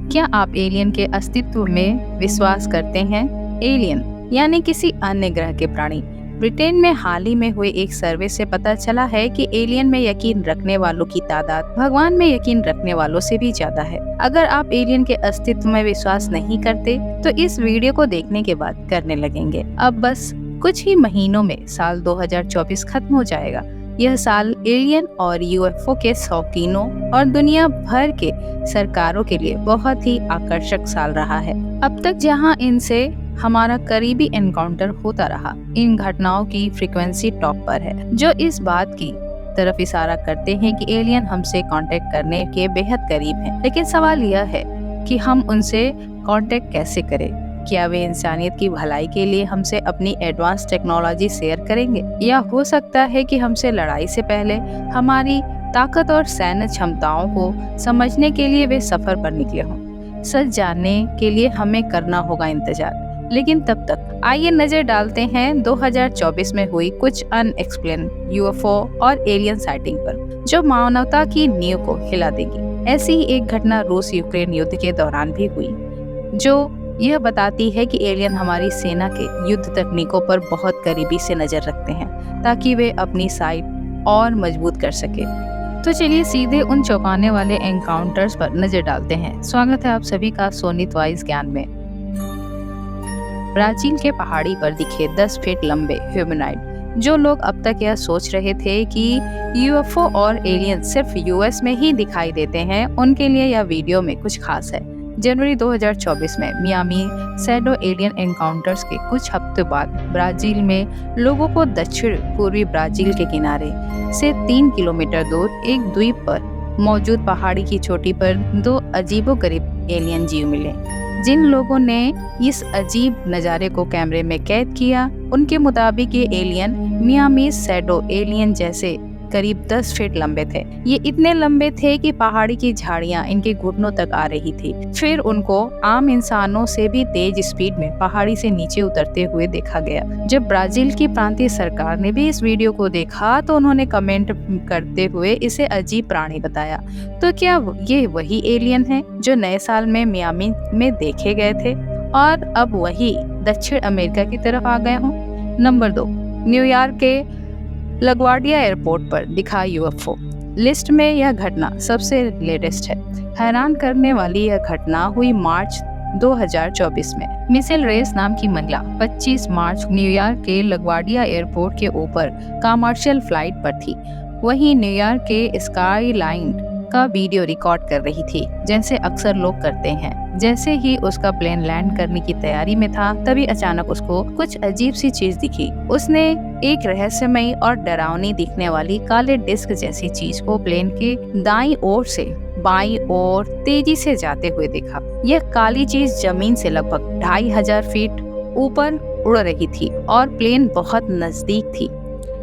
क्या आप एलियन के अस्तित्व में विश्वास करते हैं? एलियन यानी किसी अन्य ग्रह के प्राणी। ब्रिटेन में हाल ही में हुए एक सर्वे से पता चला है कि एलियन में यकीन रखने वालों की तादाद भगवान में यकीन रखने वालों से भी ज्यादा है। अगर आप एलियन के अस्तित्व में विश्वास नहीं करते तो इस वीडियो को देखने के बाद करने लगेंगे। अब बस कुछ ही महीनों में साल 2024 खत्म हो जाएगा। यह साल एलियन और यूएफओ के शौकीनों और दुनिया भर के सरकारों के लिए बहुत ही आकर्षक साल रहा है। अब तक जहां इनसे हमारा करीबी एनकाउंटर होता रहा, इन घटनाओं की फ्रीक्वेंसी टॉप पर है, जो इस बात की तरफ इशारा करते हैं कि एलियन हमसे कांटेक्ट करने के बेहद करीब हैं। लेकिन सवाल यह है कि हम उनसे कांटेक्ट कैसे करें? क्या वे इंसानियत की भलाई के लिए हमसे अपनी एडवांस टेक्नोलॉजी शेयर करेंगे, या हो सकता है कि हमसे लड़ाई से पहले हमारी ताकत और सैन्य क्षमताओं को समझने के लिए वे सफर पर निकले हों? सच जानने के लिए हमें करना होगा इंतजार। लेकिन तब तक आइए नजर डालते हैं 2024 में हुई कुछ अनएक्सप्लेन यूएफओ और एलियन साइटिंग पर, जो मानवता की नींव को हिला देगी। ऐसी ही एक घटना रूस यूक्रेन युद्ध के दौरान भी हुई, जो यह बताती है कि एलियन हमारी सेना के युद्ध तकनीकों पर बहुत करीबी से नजर रखते हैं, ताकि वे अपनी साइट और मजबूत कर सके। तो चलिए सीधे उन चौंकाने वाले एनकाउंटर्स पर नजर डालते हैं। स्वागत है आप सभी का सोनित वाइज ज्ञान में। ब्राजील के पहाड़ी पर दिखे 10 फीट लंबे ह्यूमनॉइड। जो लोग अब तक यह सोच रहे थे कि यूएफओ और एलियन सिर्फ यूएस में ही दिखाई देते हैं, उनके लिए यह वीडियो में कुछ खास है। जनवरी 2024 में मियामी सैडो एलियन एनकाउंटर्स के कुछ हफ्ते बाद ब्राजील में लोगों को दक्षिण पूर्वी ब्राजील के किनारे से 3 किलोमीटर दूर एक द्वीप पर मौजूद पहाड़ी की चोटी पर 2 अजीबोगरीब एलियन जीव मिले। जिन लोगों ने इस अजीब नज़ारे को कैमरे में कैद किया, उनके मुताबिक ये एलियन मियामी सैडो एलियन जैसे करीब 10 फीट लंबे थे। ये इतने लंबे थे कि पहाड़ी की झाड़ियां इनके घुटनों तक आ रही थी। फिर उनको आम इंसानों से भी तेज स्पीड में पहाड़ी से नीचे उतरते हुए देखा गया। जब ब्राजील की प्रांतीय सरकार ने भी इस वीडियो को देखा तो उन्होंने कमेंट करते हुए इसे अजीब प्राणी बताया। तो क्या ये वही एलियन है जो नए साल में मियामी में देखे गए थे और अब वही दक्षिण अमेरिका की तरफ आ गए हों? नंबर 2, न्यूयॉर्क के लगवार्डिया एयरपोर्ट पर दिखा यूएफओ। लिस्ट में यह घटना सबसे लेटेस्ट है। हैरान करने वाली यह घटना हुई मार्च 2024 में। मिशेल रेस नाम की महिला 25 मार्च न्यूयॉर्क के लगवार्डिया एयरपोर्ट के ऊपर कमर्शियल फ्लाइट पर थी। वहीं न्यूयॉर्क के स्काई लाइन का वीडियो रिकॉर्ड कर रही थी, जैसे अक्सर लोग करते हैं। जैसे ही उसका प्लेन लैंड करने की तैयारी में था, तभी अचानक उसको कुछ अजीब सी चीज दिखी। उसने एक रहस्यमयी और डरावनी दिखने वाली काले डिस्क जैसी चीज को प्लेन के दाईं ओर से बाईं ओर तेजी से जाते हुए देखा। यह काली चीज जमीन से लगभग 2500 फीट ऊपर उड़ रही थी और प्लेन बहुत नजदीक थी।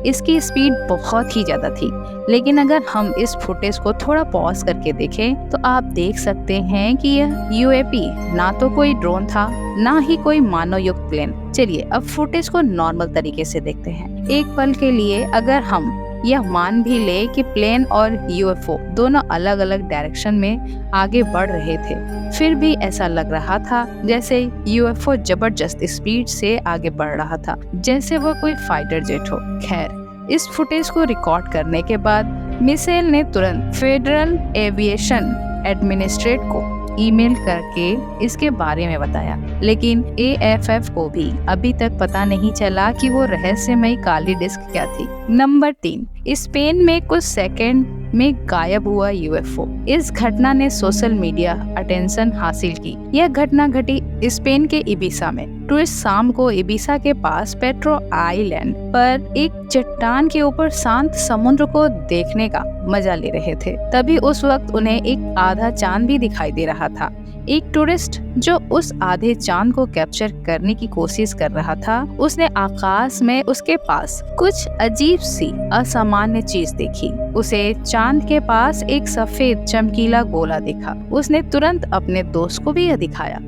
इसकी स्पीड बहुत ही ज्यादा थी। लेकिन अगर हम इस फुटेज को थोड़ा पॉज करके देखें तो आप देख सकते हैं कि यह यूएपी ना तो कोई ड्रोन था, ना ही कोई मानव युक्त प्लेन। चलिए अब फुटेज को नॉर्मल तरीके से देखते हैं। एक पल के लिए अगर हम यह मान भी ले कि प्लेन और यूएफओ दोनों अलग अलग डायरेक्शन में आगे बढ़ रहे थे, फिर भी ऐसा लग रहा था जैसे यूएफओ जबरदस्त स्पीड से आगे बढ़ रहा था, जैसे वह कोई फाइटर जेट हो। खैर, इस फुटेज को रिकॉर्ड करने के बाद मिशेल ने तुरंत फेडरल एविएशन एडमिनिस्ट्रेट को ईमेल करके इसके बारे में बताया, लेकिन एएफएफ को भी अभी तक पता नहीं चला कि वो रहस्यमयी काली डिस्क क्या थी। नंबर 3, स्पेन में कुछ सेकंड में गायब हुआ यूएफओ। इस घटना ने सोशल मीडिया अटेंशन हासिल की। यह घटना घटी स्पेन के इबिसा में। टूरिस्ट शाम को इबिसा के पास पेट्रो आइलैंड पर एक चट्टान के ऊपर शांत समुद्र को देखने का मजा ले रहे थे। तभी उस वक्त उन्हें एक आधा चांद भी दिखाई दे रहा था। एक टूरिस्ट जो उस आधे चांद को कैप्चर करने की कोशिश कर रहा था, उसने आकाश में उसके पास कुछ अजीब सी असामान्य चीज देखी। उसे चांद के पास एक सफेद चमकीला गोला दिखा। उसने तुरंत अपने दोस्त को भी यह दिखाया।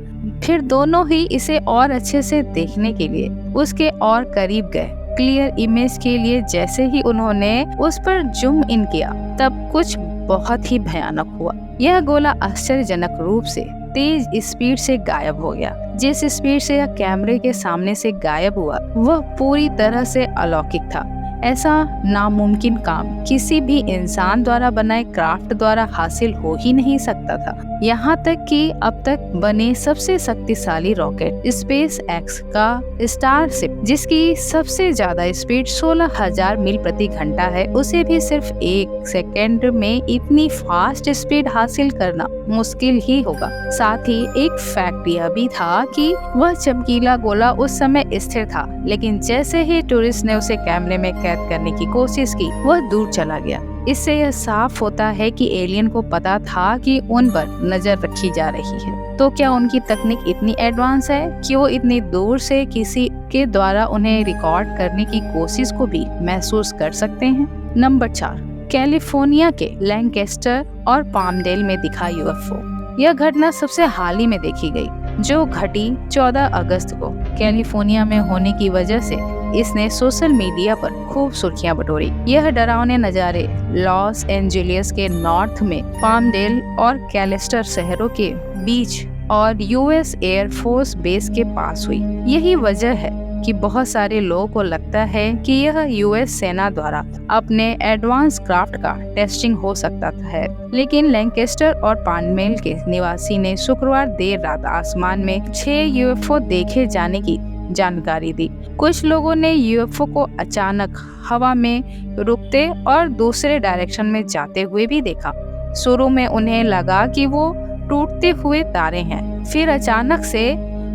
फिर दोनों ही इसे और अच्छे से देखने के लिए उसके और करीब गए। क्लियर इमेज के लिए जैसे ही उन्होंने उस पर जूम इन किया, तब कुछ बहुत ही भयानक हुआ। यह गोला आश्चर्यजनक रूप से तेज स्पीड से गायब हो गया। जिस स्पीड से यह कैमरे के सामने से गायब हुआ वह पूरी तरह से अलौकिक था। ऐसा नामुमकिन काम किसी भी इंसान द्वारा बनाए क्राफ्ट द्वारा हासिल हो ही नहीं सकता था। यहाँ तक कि अब तक बने सबसे शक्तिशाली रॉकेट स्पेस एक्स का स्टारशिप, जिसकी सबसे ज्यादा स्पीड 16,000 मील प्रति घंटा है, उसे भी सिर्फ 1 सेकेंड में इतनी फास्ट स्पीड हासिल करना मुश्किल ही होगा। साथ ही एक फैक्ट यह भी था कि वह चमकीला गोला उस समय स्थिर था, लेकिन जैसे ही टूरिस्ट ने उसे कैमरे में कैद करने की कोशिश की वह दूर चला गया। इससे यह साफ होता है कि एलियन को पता था कि उन पर नजर रखी जा रही है। तो क्या उनकी तकनीक इतनी एडवांस है कि वो इतनी दूर से किसी के द्वारा उन्हें रिकॉर्ड करने की कोशिश को भी महसूस कर सकते हैं? नंबर 4, कैलिफोर्निया के लैंकेस्टर और पामडेल में दिखा यूएफओ। यह घटना सबसे हाल ही में देखी गई, जो घटी 14 अगस्त को कैलिफोर्निया में होने की वजह से इसने सोशल मीडिया पर खूब सुर्खियां बटोरी। यह डरावने नज़ारे लॉस एंजेलिस के नॉर्थ में पामडेल और कैलिस्टर शहरों के बीच और यूएस एयरफोर्स बेस के पास हुई। यही वजह है कि बहुत सारे लोगों को लगता है कि यह यूएस सेना द्वारा अपने एडवांस क्राफ्ट का टेस्टिंग हो सकता है। लेकिन लैंकेस्टर और पामडेल के निवासी ने शुक्रवार देर रात आसमान में 6 यूएफओ देखे जाने की जानकारी दी। कुछ लोगों ने यूएफओ को अचानक हवा में रुकते और दूसरे डायरेक्शन में जाते हुए भी देखा। शुरू में उन्हें लगा कि वो टूटते हुए तारे हैं, फिर अचानक से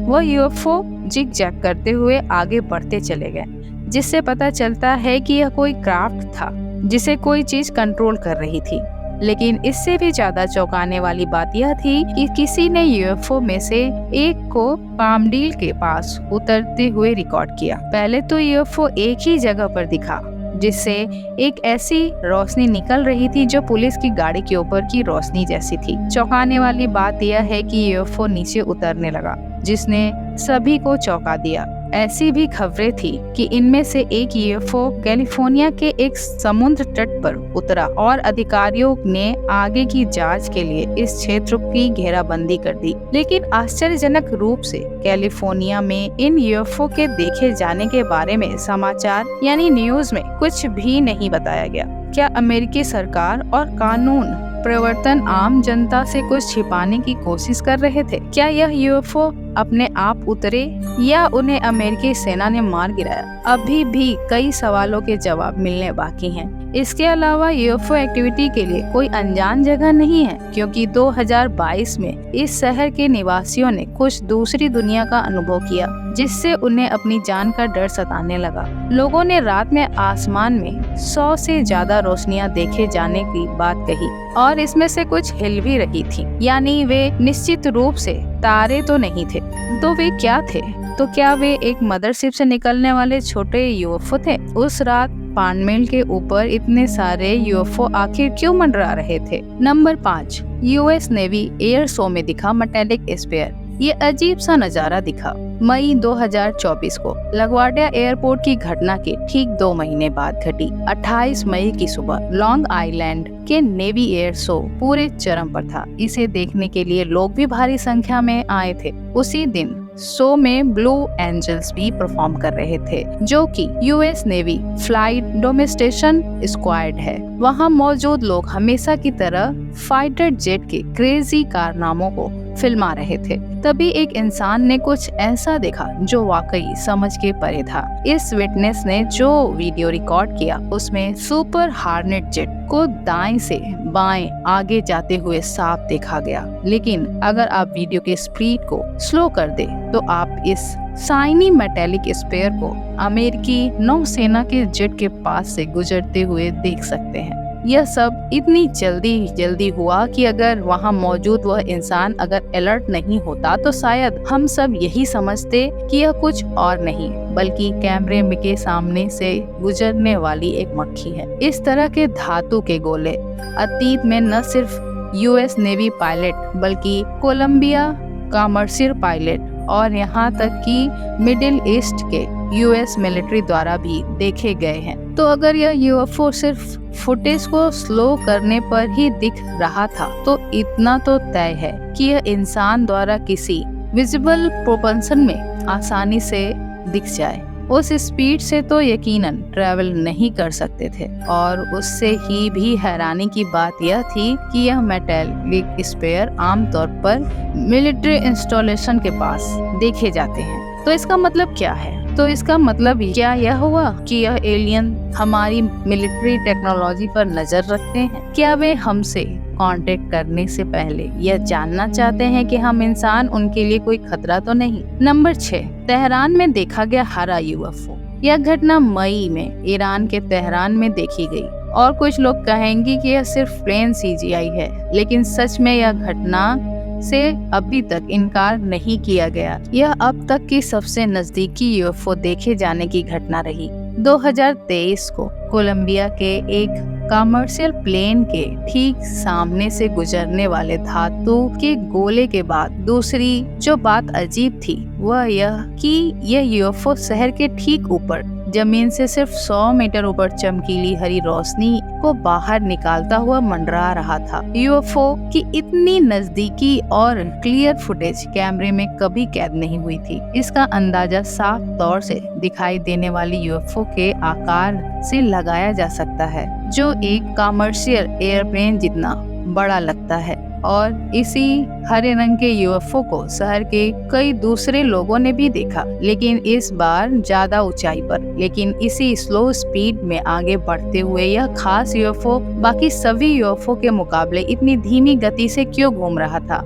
वह यूएफओ जिग-जैग करते हुए आगे बढ़ते चले गए, जिससे पता चलता है कि यह कोई क्राफ्ट था जिसे कोई चीज कंट्रोल कर रही थी। लेकिन इससे भी ज्यादा चौंकाने वाली बात यह थी कि किसी ने यूएफओ में से एक को पामडेल के पास उतरते हुए रिकॉर्ड किया। पहले तो यूएफओ एक ही जगह पर दिखा, जिससे एक ऐसी रोशनी निकल रही थी जो पुलिस की गाड़ी के ऊपर की रोशनी जैसी थी। चौंकाने वाली बात यह है कि यूएफओ नीचे उतरने लगा, जिसने सभी को चौंका दिया। ऐसी भी खबरें थी कि इनमें से एक यूएफओ कैलिफोर्निया के एक समुद्र तट पर उतरा और अधिकारियों ने आगे की जांच के लिए इस क्षेत्र की घेराबंदी कर दी। लेकिन आश्चर्यजनक रूप से कैलिफोर्निया में इन यूएफओ के देखे जाने के बारे में समाचार यानी न्यूज में कुछ भी नहीं बताया गया। क्या अमेरिकी सरकार और कानून प्रवर्तन आम जनता से कुछ छिपाने की कोशिश कर रहे थे? क्या यह यूएफओ अपने आप उतरे या उन्हें अमेरिकी सेना ने मार गिराया? अभी भी कई सवालों के जवाब मिलने बाकी हैं। इसके अलावा यूएफओ एक्टिविटी के लिए कोई अनजान जगह नहीं है, क्योंकि 2022 में इस शहर के निवासियों ने कुछ दूसरी दुनिया का अनुभव किया, जिससे उन्हें अपनी जान का डर सताने लगा। लोगों ने रात में आसमान में 100 से ज्यादा रोशनियां देखे जाने की बात कही और इसमें से कुछ हिल भी रही थी, यानी वे निश्चित रूप से तारे तो नहीं थे। तो वे क्या थे? तो क्या वे एक मदरशिप से निकलने वाले छोटे यूएफओ थे? उस रात पामडेल के ऊपर इतने सारे यूएफओ आखिर क्यों मंडरा रहे थे? Number 5, US navy air show में दिखा मेटालिक स्फीयर। ये अजीब सा नजारा दिखा मई 2024 को लगवार्डिया एयरपोर्ट की घटना के ठीक 2 महीने बाद घटी। 28 मई की सुबह लॉन्ग आइलैंड के नेवी एयर शो पूरे चरम पर था। इसे देखने के लिए लोग भी भारी संख्या में आए थे। उसी दिन शो में ब्लू एंजल्स भी परफॉर्म कर रहे थे, जो कि US navy flight demonstration squad है। वहां मौजूद लोग हमेशा की तरह फाइटर जेट के क्रेजी कारनामों को फिल्मा रहे थे। तभी एक इंसान ने कुछ ऐसा देखा जो वाकई समझ के परे था। इस विटनेस ने जो वीडियो रिकॉर्ड किया उसमें सुपर हार्नेट जेट को दाएं से बाएं आगे जाते हुए साफ देखा गया। लेकिन अगर आप वीडियो के स्पीड को स्लो कर दे तो आप इस शाइनी मेटालिक स्फीयर को अमेरिकी नौसेना के जेट के पास से गुजरते हुए देख सकते हैं। यह सब इतनी जल्दी हुआ कि अगर वहां मौजूद वह इंसान अगर अलर्ट नहीं होता तो शायद हम सब यही समझते कि यह कुछ और नहीं बल्कि कैमरे के सामने से गुजरने वाली एक मक्खी है। इस तरह के धातु के गोले अतीत में न सिर्फ यूएस नेवी पायलट बल्कि कोलंबिया कमर्शियल पायलट और यहाँ तक कि मिडिल ईस्ट के यूएस मिलिट्री द्वारा भी देखे गए हैं। तो अगर यह यूएफओ सिर्फ फुटेज को स्लो करने पर ही दिख रहा था तो इतना तो तय है कि यह इंसान द्वारा किसी विजिबल प्रोपल्शन में आसानी से दिख जाए। उस स्पीड से तो यकीनन ट्रैवल नहीं कर सकते थे। और उससे ही भी हैरानी की बात यह थी कि यह मेटालिक स्पेयर आमतौर पर मिलिट्री इंस्टॉलेशन के पास देखे जाते हैं। तो इसका मतलब क्या है? तो इसका मतलब क्या यह हुआ कि यह एलियन हमारी मिलिट्री टेक्नोलॉजी पर नजर रखते हैं? क्या वे हमसे कांटेक्ट करने से पहले यह जानना चाहते हैं कि हम इंसान उनके लिए कोई खतरा तो नहीं? नंबर 6, तेहरान में देखा गया हरा यूएफओ। यह घटना मई में ईरान के तेहरान में देखी गई और कुछ लोग कहेंगे कि यह सिर्फ प्लेन सीजीआई है, लेकिन सच में यह घटना से अभी तक इनकार नहीं किया गया। यह अब तक की सबसे नजदीकी यूएफओ देखे जाने की घटना रही। 2023 को कोलंबिया के एक कमर्शियल प्लेन के ठीक सामने से गुजरने वाले धातु के गोले के बाद दूसरी जो बात अजीब थी वह यह कि यह यूएफओ शहर के ठीक ऊपर जमीन से सिर्फ 100 मीटर ऊपर चमकीली हरी रोशनी को बाहर निकालता हुआ मंडरा रहा था। यूएफओ की इतनी नजदीकी और क्लियर फुटेज कैमरे में कभी कैद नहीं हुई थी। इसका अंदाजा साफ तौर से दिखाई देने वाली यूएफओ के आकार से लगाया जा सकता है, जो एक कमर्शियल एयरप्लेन जितना बड़ा लगता है। और इसी हरे रंग के यूएफओ को शहर के कई दूसरे लोगों ने भी देखा, लेकिन इस बार ज्यादा ऊंचाई पर। लेकिन इसी स्लो स्पीड में आगे बढ़ते हुए यह खास यूएफओ बाकी सभी यूएफओ के मुकाबले इतनी धीमी गति से क्यों घूम रहा था?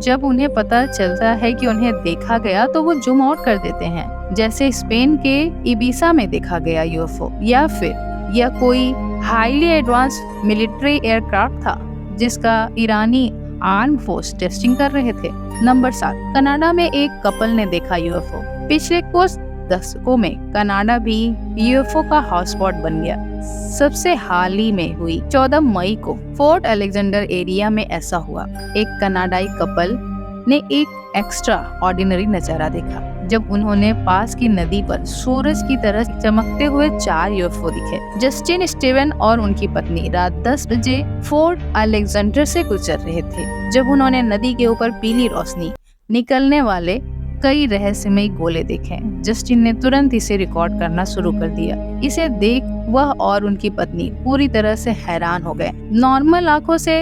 जब उन्हें पता चलता है कि उन्हें देखा गया तो वो जूम आउट कर देते हैं, जैसे स्पेन के इबिसा में देखा गया यूएफओ, या फिर यह कोई हाईली एडवांस मिलिट्री एयरक्राफ्ट था जिसका ईरानी आर्म फोर्स टेस्टिंग कर रहे थे। नंबर 7, कनाडा में एक कपल ने देखा यूएफओ। पिछले कुछ दशकों में कनाडा भी यूएफओ का हॉटस्पॉट बन गया। सबसे हाल ही में हुई 14 मई को फोर्ट अलेक्जेंडर एरिया में ऐसा हुआ। एक कनाडाई कपल ने एक एक्स्ट्रा ऑर्डिनरी नजारा देखा जब उन्होंने पास की नदी पर सूरज की तरह चमकते हुए 4 यूएफओ दिखे। जस्टिन स्टीवन और उनकी पत्नी रात 10 बजे फोर्ट अलेक्जेंडर से गुजर रहे थे जब उन्होंने नदी के ऊपर पीली रोशनी निकलने वाले कई रहस्यमयी गोले देखे। जस्टिन ने तुरंत इसे रिकॉर्ड करना शुरू कर दिया। इसे देख वह और उनकी पत्नी पूरी तरह से हैरान हो गए। नॉर्मल आंखों से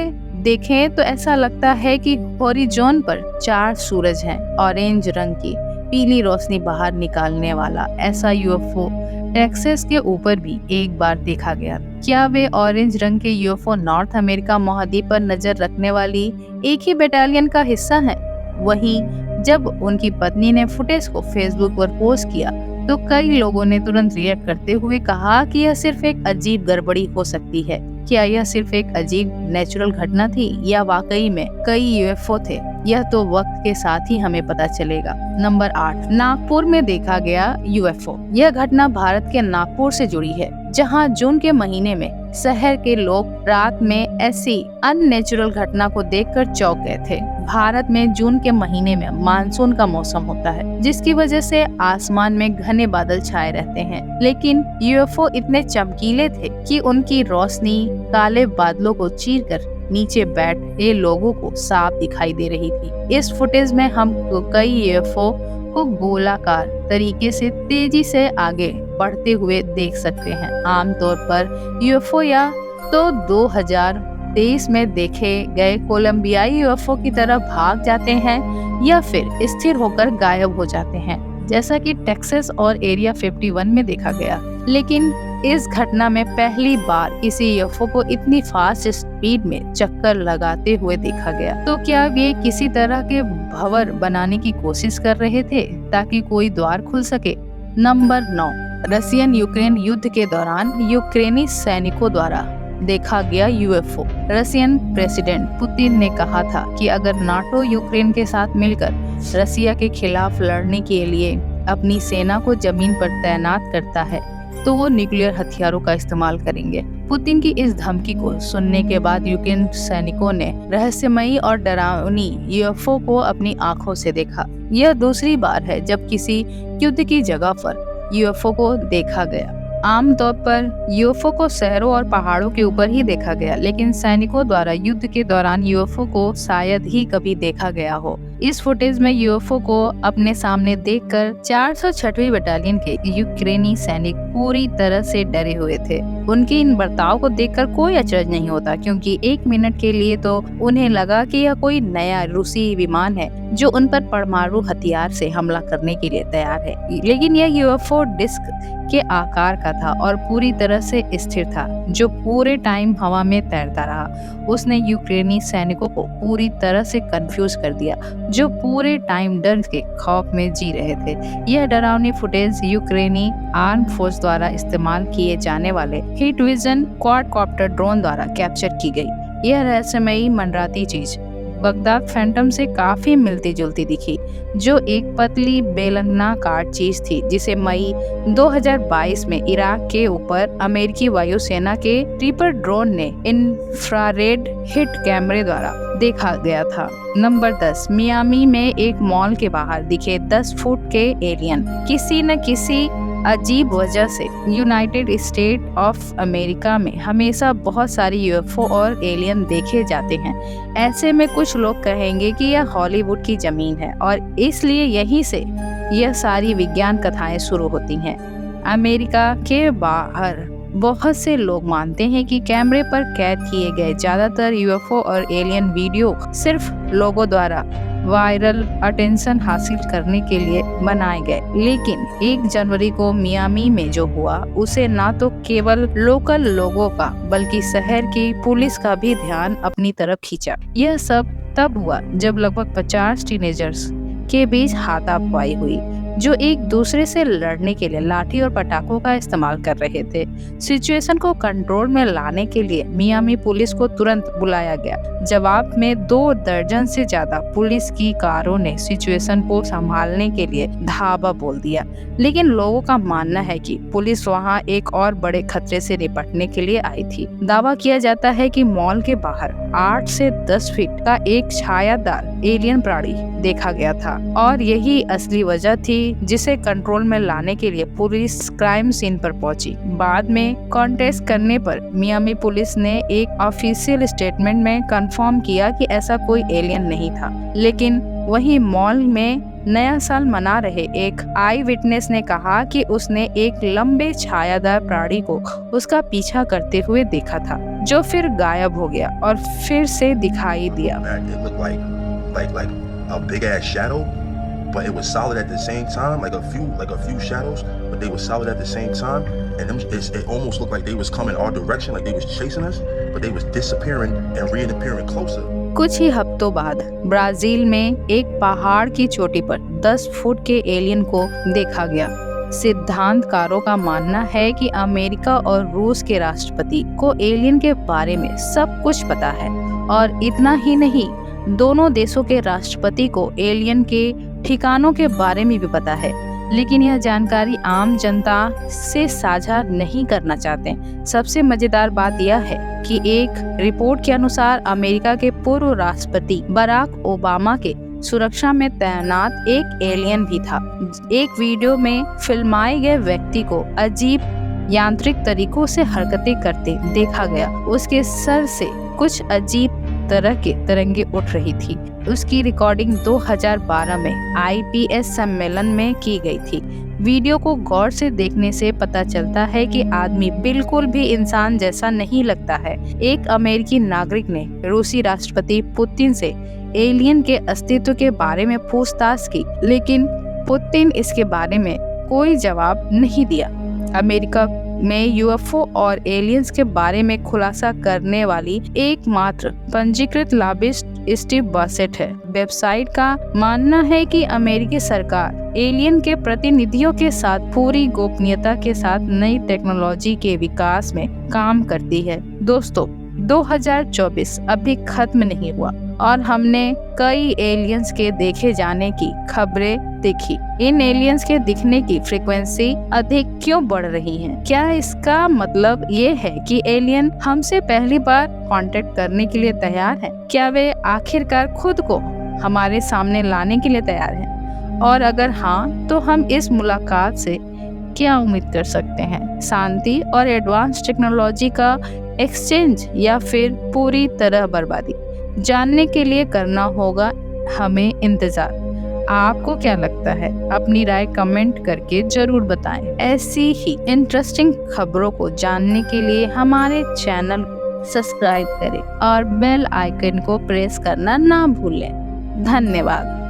देखें तो ऐसा लगता है कि हॉरिजॉन पर 4 सूरज हैं। ऑरेंज रंग की पीली रोशनी बाहर निकालने वाला ऐसा यूएफओ टेक्सास के ऊपर भी एक बार देखा गया। क्या वे ऑरेंज रंग के यूएफओ नॉर्थ अमेरिका महाद्वीप पर नजर रखने वाली एक ही बटालियन का हिस्सा है? वहीं जब उनकी पत्नी ने फुटेज को फेसबुक पर पोस्ट किया तो कई लोगों ने तुरंत रिएक्ट करते हुए कहा कि यह सिर्फ एक अजीब गड़बड़ी हो सकती है। क्या यह सिर्फ एक अजीब नेचुरल घटना थी या वाकई में कई यूएफओ थे? यह तो वक्त के साथ ही हमें पता चलेगा। नंबर 8, नागपुर में देखा गया यूएफओ। यह घटना भारत के नागपुर से जुड़ी है, जहां जून के महीने में शहर के लोग रात में ऐसी अननेचुरल घटना को देखकर चौंक गए थे। भारत में जून के महीने में मानसून का मौसम होता है, जिसकी वजह से आसमान में घने बादल छाए रहते हैं, लेकिन यूएफओ इतने चमकीले थे कि उनकी रोशनी काले बादलों को चीरकर नीचे बैठे लोगों को साफ दिखाई दे रही थी। इस फुटेज में हम कई यूएफओ को गोलाकार तरीके से तेजी से आगे बढ़ते हुए देख सकते हैं। आमतौर पर यूएफओ या तो 2023 में देखे गए कोलंबियाई यूएफओ की तरह भाग जाते हैं या फिर स्थिर होकर गायब हो जाते हैं, जैसा कि टेक्सास और एरिया 51 में देखा गया। लेकिन इस घटना में पहली बार किसी यूएफओ को इतनी फास्ट स्पीड में चक्कर लगाते हुए देखा गया। तो क्या वे किसी तरह के भंवर बनाने की कोशिश कर रहे थे ताकि कोई द्वार खुल सके? नंबर 9, रशियन यूक्रेन युद्ध के दौरान यूक्रेनी सैनिकों द्वारा देखा गया यूएफओ। रशियन प्रेसिडेंट पुतिन ने कहा था कि अगर नाटो यूक्रेन के साथ मिलकर रसिया के खिलाफ लड़ने के लिए अपनी सेना को जमीन पर तैनात करता है तो वो न्यूक्लियर हथियारों का इस्तेमाल करेंगे। पुतिन की इस धमकी को सुनने के बाद यूक्रेन सैनिकों ने रहस्यमयी और डरावनी यूएफओ को अपनी आंखों से देखा। यह दूसरी बार है जब किसी युद्ध की जगह पर यूएफओ को देखा गया। आमतौर पर यूएफओ को शहरों और पहाड़ों के ऊपर ही देखा गया, लेकिन सैनिकों द्वारा युद्ध के दौरान यूएफओ को शायद ही कभी देखा गया हो। इस फुटेज में यूएफओ को अपने सामने देखकर 406वीं बटालियन के यूक्रेनी सैनिक पूरी तरह से डरे हुए थे। उनके इन बर्ताव को देखकर कोई अचरज नहीं होता, क्योंकि 1 मिनट के लिए तो उन्हें लगा कि यह कोई नया रूसी विमान है जो उन पर परमाणु हथियार से हमला करने के लिए तैयार है। लेकिन यह यूएफओ डिस्क के आकार का था और पूरी तरह से स्थिर था, जो पूरे टाइम हवा में तैरता रहा। उसने यूक्रेनी सैनिकों को पूरी तरह से कंफ्यूज कर दिया, जो पूरे टाइम डर के खौफ में जी रहे थे। यह डरावनी फुटेज यूक्रेनी आर्म फोर्स द्वारा इस्तेमाल किए जाने वाले हिट विजन क्वाडकॉप्टर ड्रोन द्वारा कैप्चर की गई। यह रहस्यमयी मंडराती चीज बगदाद फैंटम से काफी मिलती जुलती दिखी, जो एक पतली बेलनाकार चीज थी जिसे मई 2022 में इराक के ऊपर अमेरिकी वायुसेना के रिपर ड्रोन ने इंफ्रारेड हिट कैमरे द्वारा देखा गया था। नंबर 10, मियामी में एक मॉल के बाहर दिखे 10 फुट के एलियन। किसी न किसी अजीब वजह से यूनाइटेड स्टेट ऑफ अमेरिका में हमेशा बहुत सारी यूएफओ और एलियन देखे जाते हैं। ऐसे में कुछ लोग कहेंगे कि यह हॉलीवुड की जमीन है और इसलिए यहीं से यह सारी विज्ञान कथाएं शुरू होती हैं। अमेरिका के बाहर बहुत से लोग मानते हैं कि कैमरे पर कैद किए गए ज्यादातर यूएफओ और एलियन वीडियो सिर्फ लोगों द्वारा वायरल अटेंशन हासिल करने के लिए बनाए गए। लेकिन 1 जनवरी को मियामी में जो हुआ उसे ना तो केवल लोकल लोगों का बल्कि शहर की पुलिस का भी ध्यान अपनी तरफ खींचा। यह सब तब हुआ जब लगभग 50 टीनेजर्स के बीच हाथापाई हुई, जो एक दूसरे से लड़ने के लिए लाठी और पटाखों का इस्तेमाल कर रहे थे। सिचुएशन को कंट्रोल में लाने के लिए मियामी पुलिस को तुरंत बुलाया गया। जवाब में 2 दर्जन से ज्यादा पुलिस की कारों ने सिचुएशन को संभालने के लिए धावा बोल दिया। लेकिन लोगों का मानना है कि पुलिस वहां एक और बड़े खतरे से निपटने के लिए आई थी। दावा किया जाता है कि मॉल के बाहर 8 से 10 फीट का एक छायादार एलियन प्राणी देखा गया था और यही असली वजह थी जिसे कंट्रोल में लाने के लिए पुलिस क्राइम सीन पर पहुंची। बाद में कॉन्टेस्ट करने पर मियामी पुलिस ने एक ऑफिशियल स्टेटमेंट में कंफर्म किया कि ऐसा कोई एलियन नहीं था। लेकिन वहीं मॉल में नया साल मना रहे एक आई विटनेस ने कहा कि उसने एक लंबे छायादार प्राणी को उसका पीछा करते हुए देखा था, जो फिर गायब हो गया और फिर से दिखाई दिया। Like a big ass shadow, but it was solid at the same time, like a few shadows, but they were solid at the same time, and it almost looked like they was coming our direction, like they was chasing us, but they was disappearing and reappearing closer. कुछ ही हफ्तों बाद Brazil में एक पहाड़ की चोटी पर 10 foot के एलियन को देखा गया। सिद्धांतकारों का मानना है कि अमेरिका और रूस के राष्ट्रपति को एलियन के बारे में सब कुछ पता है, और इतना ही नहीं, दोनों देशों के राष्ट्रपति को एलियन के ठिकानों के बारे में भी पता है, लेकिन यह जानकारी आम जनता से साझा नहीं करना चाहते। सबसे मजेदार बात यह है कि एक रिपोर्ट के अनुसार अमेरिका के पूर्व राष्ट्रपति बराक ओबामा के सुरक्षा में तैनात एक एलियन भी था। एक वीडियो में फिल्माए गए व्यक्ति को अजीब यांत्रिक तरीकों से हरकतें करते देखा गया। उसके सर से कुछ अजीब तरह के तरंगे उठ रही थी। उसकी रिकॉर्डिंग 2012 में आईपीएस सम्मेलन में की गई थी। वीडियो को गौर से देखने से पता चलता है कि आदमी बिल्कुल भी इंसान जैसा नहीं लगता है। एक अमेरिकी नागरिक ने रूसी राष्ट्रपति पुतिन से एलियन के अस्तित्व के बारे में पूछताछ की, लेकिन पुतिन इसके बारे में कोई जवाब नहीं दिया। अमेरिका में यूएफओ और एलियंस के बारे में खुलासा करने वाली एकमात्र पंजीकृत लॉबिस्ट स्टीव बासेट है। वेबसाइट का मानना है कि अमेरिकी सरकार एलियन के प्रतिनिधियों के साथ पूरी गोपनीयता के साथ नई टेक्नोलॉजी के विकास में काम करती है। दोस्तों, 2024 अभी खत्म नहीं हुआ और हमने कई एलियंस के देखे जाने की खबरें देखी। इन एलियंस के दिखने की फ्रीक्वेंसी अधिक क्यों बढ़ रही है? क्या इसका मतलब ये है कि एलियन हमसे पहली बार कांटेक्ट करने के लिए तैयार हैं? क्या वे आखिरकार खुद को हमारे सामने लाने के लिए तैयार हैं? और अगर हाँ, तो हम इस मुलाकात से क्या उम्मीद कर सकते हैं? शांति और एडवांस टेक्नोलॉजी का एक्सचेंज या फिर पूरी तरह बर्बादी? जानने के लिए करना होगा हमें इंतजार। आपको क्या लगता है? अपनी राय कमेंट करके जरूर बताएं। ऐसी ही इंटरेस्टिंग खबरों को जानने के लिए हमारे चैनल को सब्सक्राइब करें और बेल आइकन को प्रेस करना ना भूलें। धन्यवाद।